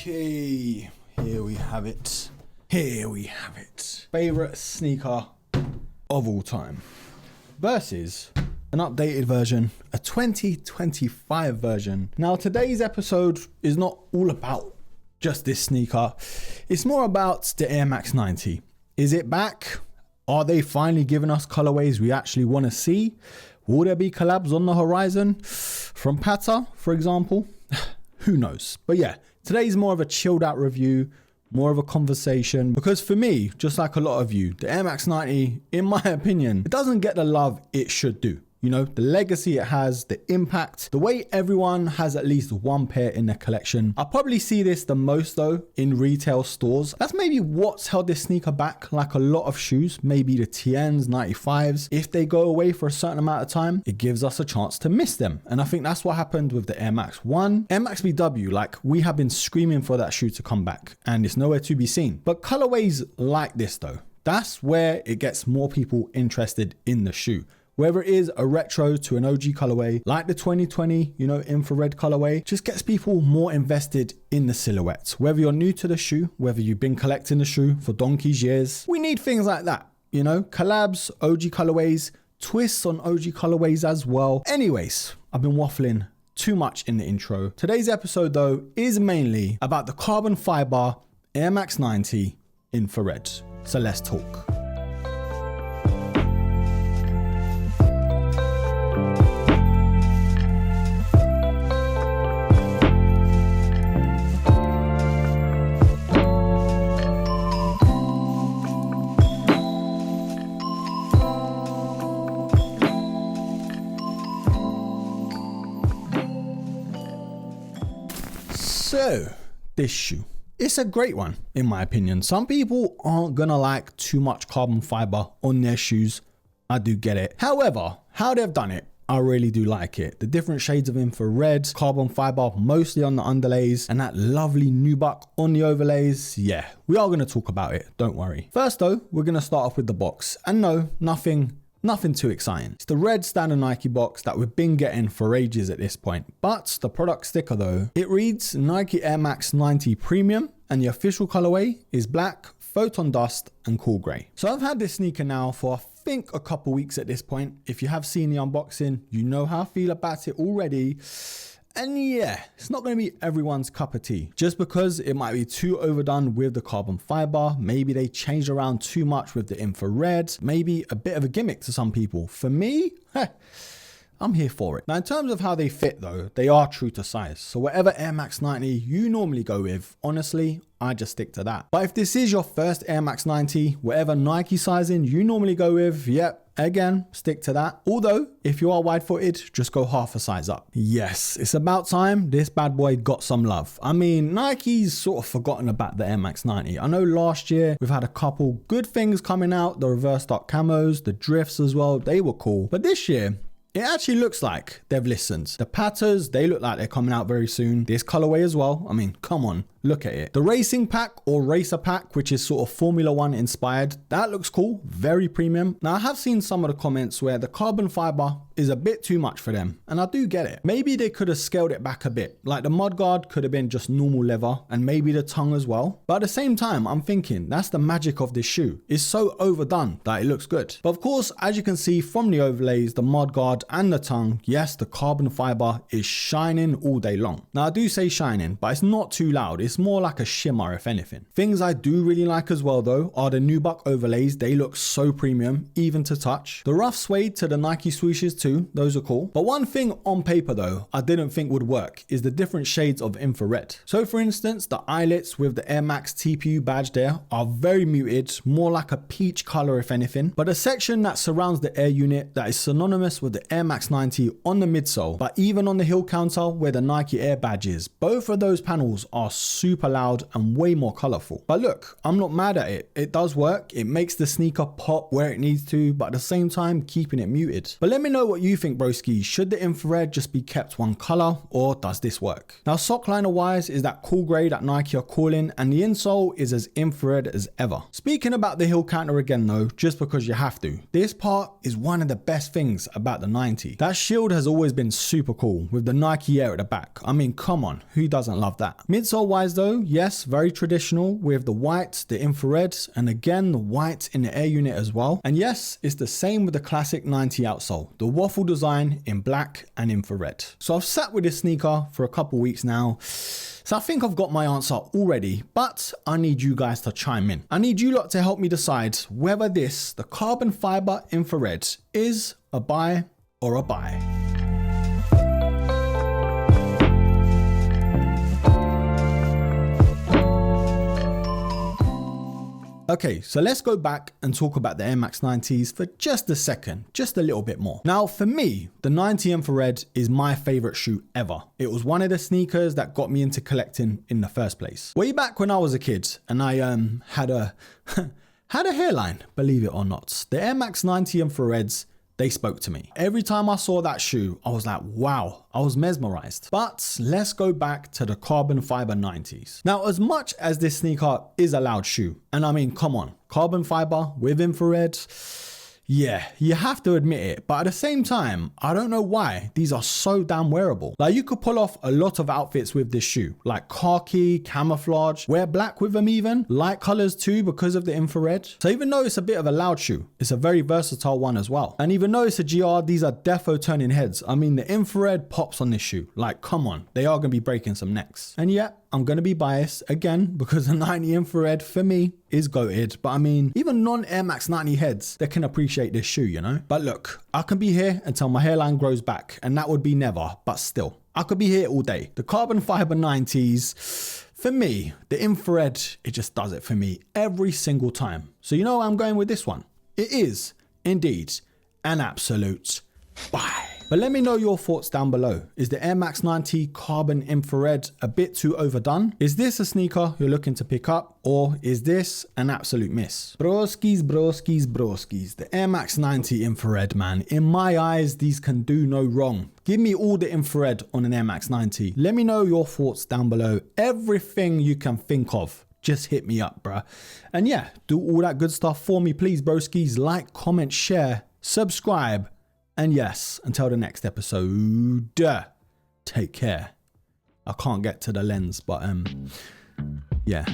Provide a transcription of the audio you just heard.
Okay, here we have it. Favorite sneaker of all time versus an updated version, a 2025 version. Now, today's episode is not all about just this sneaker. It's more about the Air Max 90. Is it back? Are they finally giving us colorways we actually want to see? Will there be collabs on the horizon from Pata, for example? Who knows? But yeah, today's more of a chilled out review, more of a conversation, because for me, just like a lot of you, the Air Max 90, in my opinion, it doesn't get the love it should do. You know, the legacy it has, the impact, the way everyone has at least one pair in their collection. I probably see this the most though in retail stores. That's maybe what's held this sneaker back, like a lot of shoes, maybe the TNs, 95s. If they go away for a certain amount of time, it gives us a chance to miss them. And I think that's what happened with the Air Max 1. Air Max BW, like we have been screaming for that shoe to come back and it's nowhere to be seen. But colorways like this though, that's where it gets more people interested in the shoe. Whether it is a retro to an OG colorway, like the 2020, infrared colorway, just gets people more invested in the silhouette. Whether you're new to the shoe, whether you've been collecting the shoe for donkey's years, we need things like that, collabs, OG colorways, twists on OG colorways as well. Anyways, I've been waffling too much in the intro. Today's episode though is mainly about the carbon fiber Air Max 90 infrared. So let's talk. So, this shoe, it's a great one in my opinion. Some people aren't gonna like too much carbon fiber on their shoes. I do get it. However, how they've done it, I really do like it. The different shades of infrared, carbon fiber, mostly on the underlays, and that lovely nubuck on the overlays. Yeah, we are gonna talk about it, don't worry. First though, we're gonna start off with the box. And no, nothing too exciting. It's the red standard Nike box that we've been getting for ages at this point. But the product sticker though, it reads Nike Air Max 90 Premium and the official colorway is black, photon dust and cool gray. So I've had this sneaker now for I think a couple weeks at this point. If you have seen the unboxing, you know how I feel about it already. And yeah, it's not going to be everyone's cup of tea just because it might be too overdone with the carbon fiber. Maybe they changed around too much with the infrared, maybe a bit of a gimmick to some people. For me, I'm here for it. Now, in terms of how they fit though, they are true to size. So whatever Air Max 90 you normally go with, honestly, I just stick to that. But if this is your first Air Max 90, whatever Nike sizing you normally go with, yep, again, stick to that. Although, if you are wide-footed, just go half a size up. Yes, it's about time this bad boy got some love. I mean, Nike's sort of forgotten about the Air Max 90. I know last year we've had a couple good things coming out, the reverse dark camos, the drifts as well, they were cool. But this year, it actually looks like they've listened. The Patas, they look like they're coming out very soon. This colorway as well. I mean, come on, look at it. The racing pack or racer pack, which is sort of Formula One inspired, that looks cool, very premium. Now I have seen some of the comments where the carbon fiber is a bit too much for them, and I do get it. Maybe they could have scaled it back a bit. Like the mudguard could have been just normal leather and maybe the tongue as well. But at the same time, I'm thinking that's the magic of this shoe. It's so overdone that it looks good. But of course, as you can see from the overlays, the mudguard and the tongue, yes, the carbon fiber is shining all day long. Now I do say shining, but it's not too loud. It's more like a shimmer if anything. Things I do really like as well though are the nubuck overlays. They look so premium, even to touch. The rough suede to the Nike swooshes too, those are cool. But one thing on paper though, I didn't think would work is the different shades of infrared. So for instance, the eyelets with the Air Max TPU badge there are very muted, more like a peach color if anything. But the section that surrounds the air unit that is synonymous with the Air Max 90 on the midsole, but even on the heel counter where the Nike Air badge is, both of those panels are super loud and way more colorful. But look, I'm not mad at it. It does work. It makes the sneaker pop where it needs to, but at the same time, keeping it muted. But let me know what you think, broski. Should the infrared just be kept one color or does this work? Now, sock liner wise is that cool gray that Nike are calling, and the insole is as infrared as ever. Speaking about the heel counter again though, just because you have to, this part is one of the best things about the 90. That shield has always been super cool with the Nike Air at the back. I mean, come on, who doesn't love that? Midsole wise wise though, yes, very traditional with the white, the infrared, and again the white in the air unit as well. And yes, it's the same with the classic 90 outsole, the waffle design in black and infrared. So I've sat with this sneaker for a couple weeks now. So I think I've got my answer already, but I need you guys to chime in. I need you lot to help me decide whether this, the carbon fiber infrared, is a buy or a buy. Okay, so let's go back and talk about the Air Max 90s for just a second, just a little bit more. Now, for me, the 90 infrared is my favorite shoe ever. It was one of the sneakers that got me into collecting in the first place. Way back when I was a kid and I had a hairline, believe it or not, the Air Max 90 infrareds, they spoke to me. Every time I saw that shoe, I was like, wow, I was mesmerized. But let's go back to the carbon fiber 90s. Now, as much as this sneaker is a loud shoe, and I mean, come on, carbon fiber with infrared, yeah, you have to admit it. But at the same time, I don't know why these are so damn wearable. Like, you could pull off a lot of outfits with this shoe, like khaki, camouflage, wear black with them even, light colors too because of the infrared. So even though it's a bit of a loud shoe, it's a very versatile one as well. And even though it's a GR, these are defo turning heads. I mean, the infrared pops on this shoe. Like, come on, they are gonna be breaking some necks. And yeah, I'm going to be biased again because the 90 infrared for me is goated. But I mean, even non-Air Max 90 heads, they can appreciate this shoe, you know? But look, I can be here until my hairline grows back, and that would be never, but still, I could be here all day. The carbon fiber 90s, for me, the infrared, it just does it for me every single time. So you know where I'm going with this one? It is indeed an absolute buy. But let me know your thoughts down below. Is the Air Max 90 carbon infrared a bit too overdone? Is this a sneaker you're looking to pick up, or is this an absolute miss? Broskis, broskis, broskis. The Air Max 90 infrared, man. In my eyes, these can do no wrong. Give me all the infrared on an Air Max 90. Let me know your thoughts down below. Everything you can think of, just hit me up, bruh. And yeah, do all that good stuff for me, please, broskis. Like, comment, share, subscribe. And yes, until the next episode, take care. I can't get to the lens, but yeah.